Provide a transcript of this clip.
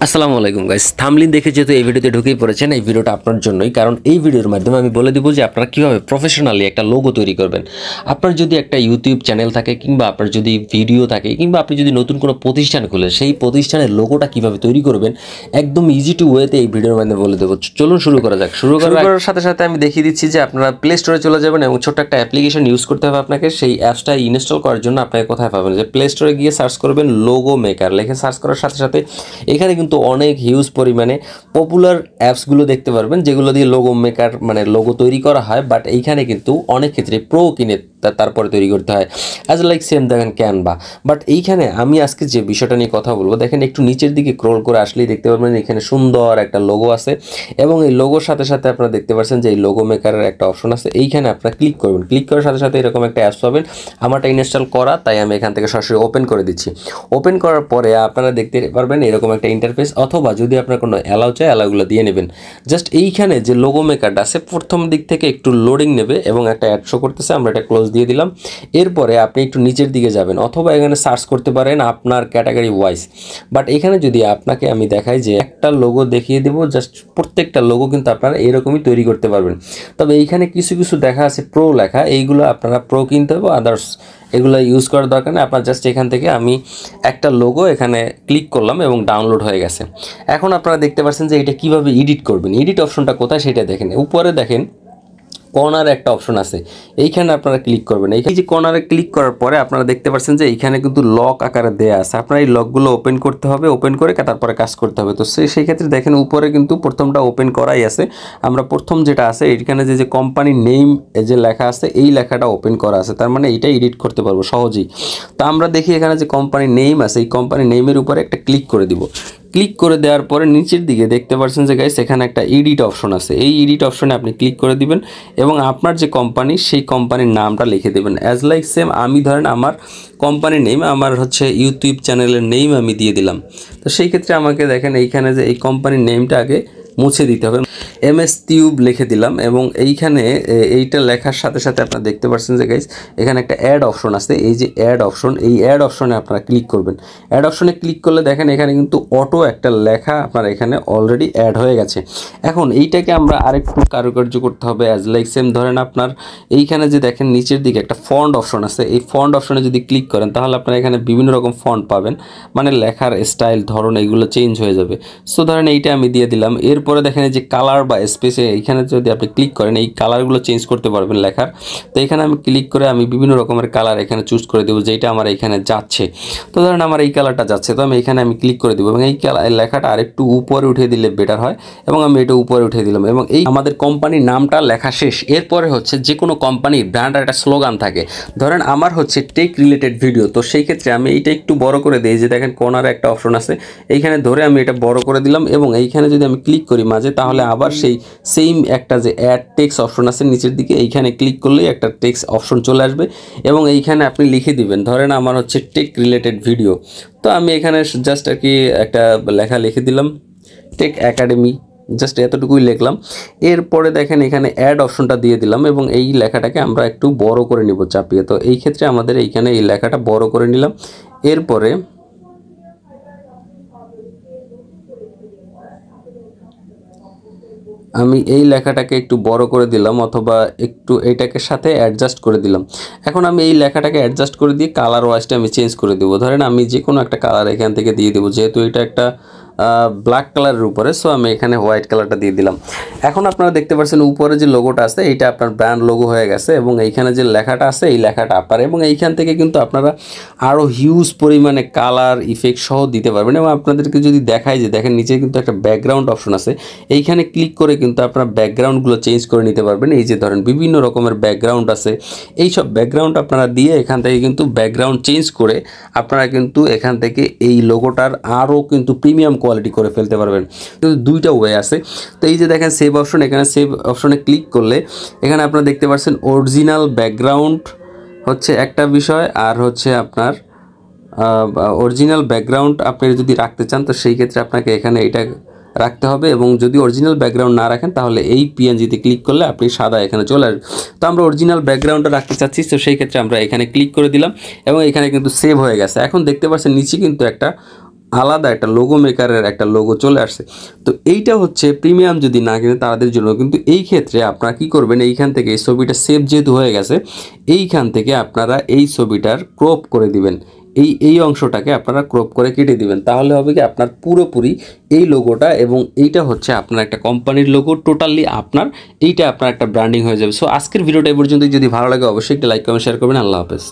আসসালামু আলাইকুম guys, thumbnail দেখে যেহেতু এই ভিডিওতে ঢুকেই পড়েছেন, এই ভিডিওটা আপনার জন্যই। কারণ এই ভিডিওর মাধ্যমে আমি বলে দিব যে আপনারা কীভাবে প্রফেশনালি একটা লোগো তৈরি করবেন। আপনার যদি একটা ইউটিউব চ্যানেল থাকে, কিংবা আপনার যদি ভিডিও থাকে, কিংবা আপনি যদি নতুন কোনো প্রতিষ্ঠান খুলেন, সেই প্রতিষ্ঠানের লোগোটা কীভাবে তৈরি করবেন একদম ইজি টু ওয়েতে এই ভিডিওর মাধ্যমে বলে দেবো। চলুন শুরু করা যাক। শুরু করার সাথে সাথে আমি দেখিয়ে দিচ্ছি যে আপনারা প্লে স্টোরে চলে যাবেন এবং ছোট্ট একটা অ্যাপ্লিকেশন ইউজ করতে হবে আপনাকে। সেই অ্যাপসটা ইনস্টল করার জন্য আপনাকে কোথায় পাবেন, যে প্লে স্টোরে গিয়ে সার্চ করবেন লোগো মেকার। লিখে সার্চ করার সাথে সাথে এখানে কিন্তু অনেক হিউজ পরিমাণে পপুলার অ্যাপসগুলো দেখতে পারবেন, যেগুলো দিয়ে লোগো মেকার মানে লোগো তৈরি করা হয়। বাট এইখানে কিন্তু অনেক ক্ষেত্রে প্রো কিনে তারপরে তৈরি করতে হয়, অ্যাজ লাইক সেম দেখেন ক্যানভা। বাট এইখানে আমি আজকে যে বিষয়টা নিয়ে কথা বলবো, দেখেন একটু নিচের দিকে ক্রল করে আসলেই দেখতে পারবেন এখানে সুন্দর একটা লোগো আছে, এবং এই লোগোর সাথে সাথে আপনারা দেখতে পাচ্ছেন যে এই লোগো মেকারের একটা অপশন আছে। এইখানে আপনারা ক্লিক করবেন, ক্লিক করার সাথে সাথে এরকম একটা অ্যাপস পাবেন। আমারটা ইনস্টল করা, তাই আমি এখান থেকে সরাসরি ওপেন করে দিচ্ছি। ওপেন করার পরে আপনারা দেখতে পারবেন এরকম একটা ইন্টারফেস, অথবা যদি আপনার কোনো অ্যালাউ চাই অ্যালাউগুলো দিয়ে নেবেন। জাস্ট এইখানে যে লোগো মেকারটা আছে প্রথম দিক থেকে একটু লোডিং নেবে এবং একটা অ্যাড শো করতেছে, আমরা এটা ক্লোজ দিয়ে দিলাম। এরপরে আপনি একটু নিচের দিকে যাবেন, অথবা এখানে সার্চ করতে পারেন আপনার ক্যাটাগরি ওয়াইজ। বাট এখানে যদি আপনাকে আমি দেখাই যে একটা লোগো দেখিয়ে দেবো, জাস্ট প্রত্যেকটা লোগো কিন্তু আপনারা এরকমই তৈরি করতে পারবেন। তবে এইখানে কিছু কিছু দেখা আছে প্রো লেখা, এইগুলো আপনারা প্রো কিনতে হবে, আদার্স এগুলো ইউজ করার দরকার নেই। আপনার জাস্ট এখান থেকে আমি একটা লোগো এখানে ক্লিক করলাম এবং ডাউনলোড হয়ে গেছে। এখন আপনারা দেখতে পাচ্ছেন যে এটা কীভাবে এডিট করবেন। এডিট অপশনটা কোথায় সেটা দেখেন, উপরে দেখেন কর্নারে একটা অপশন আছে, এইখানে আপনারা ক্লিক করবেন। এই যে কর্নারে ক্লিক করার পরে আপনারা দেখতে পাচ্ছেন যে এইখানে কিন্তু লক আকারে দেয়া আছে। আপনারা এই লকগুলো ওপেন করতে হবে, ওপেন করে তারপরে কাজ করতে হবে। তো সেই ক্ষেত্রে দেখেন উপরে কিন্তু প্রথমটা ওপেন করাই আছে। আমরা প্রথম যেটা আছে এইখানে যে কোম্পানি নেম যে লেখা আছে, এই লেখাটা ওপেন করা আছে, তার মানে এইটা এডিট করতে পারবো সহজেই। তো আমরা দেখি এখানে যে কোম্পানি নেম আছে, এই কোম্পানি নেমের উপরে একটা ক্লিক করে দিব। ক্লিক করে দেওয়ার পরে নিচের দিকে দেখতে পাচ্ছেন যে গাইস এখানে একটা এডিট অপশন আছে। এই এডিট অপশনে আপনি ক্লিক করে দিবেন এবং আপনার যে কোম্পানি সেই কোম্পানির নামটা লিখে দেবেন। অ্যাজ লাইক সেম আমি ধরেন আমার কোম্পানির নেম, আমার হচ্ছে ইউটিউব চ্যানেলের নেম আমি দিয়ে দিলাম। তো সেই ক্ষেত্রে আমাকে দেখেন এইখানে যে এই কোম্পানির নেমটা আগে মুছে দিতে হবে, MS টিউব লিখে দিলাম। এবং এইখানে এইটা লেখার সাথে সাথে আপনারা দেখতে পাচ্ছেন যে গাইস এখানে একটা অ্যাড অপশন আছে। এই যে অ্যাড অপশন, এই অ্যাড অপশনে আপনারা ক্লিক করবেন। অ্যাড অপশনে ক্লিক করলে দেখেন এখানে কিন্তু অটো একটা লেখা আপনার এখানে অলরেডি অ্যাড হয়ে গেছে। এখন এইটাকে আমরা আরেকটু কারুকার্য করতে হবে, অ্যাজ লাইক সেম ধরেন আপনার এইখানে যে দেখেন নিচের দিকে একটা ফন্ট অপশন আছে, এই ফন্ট অপশনে যদি ক্লিক করেন তাহলে আপনারা এখানে বিভিন্ন রকম ফন্ট পাবেন, মানে লেখার স্টাইল ধরন এইগুলো চেঞ্জ হয়ে যাবে। সো ধরেন এইটা আমি দিয়ে দিলাম। এরপরে দেখেন এই যে কালার বা স্পেসে এইখানে যদি আপনি ক্লিক করেন এই কালারগুলো চেঞ্জ করতে পারবেন লেখার। তো এখানে আমি ক্লিক করে আমি বিভিন্ন রকমের কালার এখানে চুজ করে দেবো, যেটা আমার এখানে যাচ্ছে। তো ধরেন আমার এই কালারটা যাচ্ছে, তো আমি এখানে আমি ক্লিক করে দেবো এবং এই লেখাটা আরেকটু উপরে উঠিয়ে দিলে বেটার হয়, এবং আমি এটা উপরে উঠিয়ে দিলাম। এবং এই আমাদের কোম্পানির নামটা লেখা শেষ। এরপরে হচ্ছে যে কোনো কোম্পানির ব্র্যান্ডের একটা স্লোগান থাকে, ধরেন আমার হচ্ছে টেক রিলেটেড ভিডিও। তো সেই ক্ষেত্রে আমি এইটা একটু বড় করে দিই, যে দেখেন কর্নারে একটা অপশন আছে, এইখানে ধরে আমি এটা বড় করে দিলাম। এবং এইখানে যদি আমি ক্লিক করি মাঝে, তাহলে আবার সেই সেম একটা যে অ্যাড টেক্সট অপশন আছে নিচের দিকে, এইখানে ক্লিক করলেই একটা টেক্সট অপশন চলে আসবে এবং এইখানে আপনি লিখে দিবেন ধরেন আমার হচ্ছে টেক রিলেটেড ভিডিও। তো আমি এখানে জাস্ট আর কি একটা লেখা লিখে দিলাম, টেক একাডেমি, জাস্ট এতটুকুই লিখলাম। এরপরে দেখেন এখানে অ্যাড অপশনটা দিয়ে দিলাম এবং এই লেখাটাকে আমরা একটু বড় করে নিব চাপিয়ে। তো এই ক্ষেত্রে আমাদের এইখানে এই লেখাটা বড় করে নিলাম। এরপরে আমি এই লেখাটাকে একটু বড় করে দিলাম, অথবা একটু এইটাকে সাথে অ্যাডজাস্ট করে দিলাম। এখন আমি এই লেখাটাকে অ্যাডজাস্ট করে দিয়ে কালার ওয়াইজটা আমি চেঞ্জ করে দেবো। ধরেন আমি যে কোনো একটা কালার এখান থেকে দিয়ে দেবো, যেহেতু এটা একটা ব্ল্যাক কালারের উপরে, সো আমি এখানে হোয়াইট কালারটা দিয়ে দিলাম। এখন আপনারা দেখতে পাচ্ছেন উপরে যে লোগোটা আছে এইটা আপনার ব্র্যান্ড লোগো হয়ে গেছে, এবং এইখানে যে লেখাটা আছে এই লেখাটা আপনার, এবং এইখান থেকে কিন্তু আপনারা আরও হিউজ পরিমাণে কালার ইফেক্ট সহ দিতে পারবেন। এবং আপনাদেরকে যদি দেখায় যে দেখেন নিচে কিন্তু একটা ব্যাকগ্রাউন্ড অপশন আছে, এইখানে ক্লিক করে কিন্তু আপনারা ব্যাকগ্রাউন্ডগুলো চেঞ্জ করে নিতে পারবেন। এই যে ধরেন বিভিন্ন রকমের ব্যাকগ্রাউন্ড আছে, এই সব ব্যাকগ্রাউন্ড আপনারা দিয়ে এখান থেকে কিন্তু ব্যাকগ্রাউন্ড চেঞ্জ করে আপনারা কিন্তু এখান থেকে এই লোগোটার আরও কিন্তু প্রিমিয়াম কোয়ালিটি করে ফেলতে পারবেন। কিন্তু দুইটা ওয়ে আছে। তো এই যে দেখেন সেভ অপশন, এখানে সেভ অপশনে ক্লিক করলে এখানে আপনারা দেখতে পাচ্ছেন অরিজিনাল ব্যাকগ্রাউন্ড হচ্ছে একটা বিষয়, আর হচ্ছে আপনার অরিজিনাল ব্যাকগ্রাউন্ড আপনি যদি রাখতে চান তো সেই ক্ষেত্রে আপনাকে এখানে এটা রাখতে হবে। এবং যদি অরিজিনাল ব্যাকগ্রাউন্ড না রাখেন তাহলে এই পিএনজিতে ক্লিক করলে আপনি সাদা এখানে চলে আসবে। তো আমরা অরিজিনাল ব্যাকগ্রাউন্ডটা রাখতে চাচ্ছি, তো সেই ক্ষেত্রে আমরা এখানে ক্লিক করে দিলাম এবং এখানে কিন্তু সেভ হয়ে গেছে। এখন দেখতে পাচ্ছেন নিচে কিন্তু একটা আলাদা একটা লোগো মেকারের একটা লোগো চলে আসছে। তো এইটা হচ্ছে প্রিমিয়াম যদি না কিনে তাদের জন্য, কিন্তু এই ক্ষেত্রে আপনারা কি করবেন, এইখান থেকে এই ছবিটা সেভ যেহেতু হয়ে গেছে, এইখান থেকে আপনারা এই ছবিটার ক্রপ করে দিবেন, এই অংশটাকে আপনারা ক্রপ করে কেটে দিবেন। তাহলে হবে কি আপনার পুরোপুরি এই লোগোটা এবং এইটা হচ্ছে আপনার একটা কোম্পানির লোগো, টোটালি আপনার এইটা আপনার একটা ব্র্যান্ডিং হয়ে যাবে। সো আজকের ভিডিওটা এই পর্যন্ত, যদি ভালো লাগে অবশ্যই একটা লাইক কমেন্ট শেয়ার করবেন। আল্লাহ হাফেজ।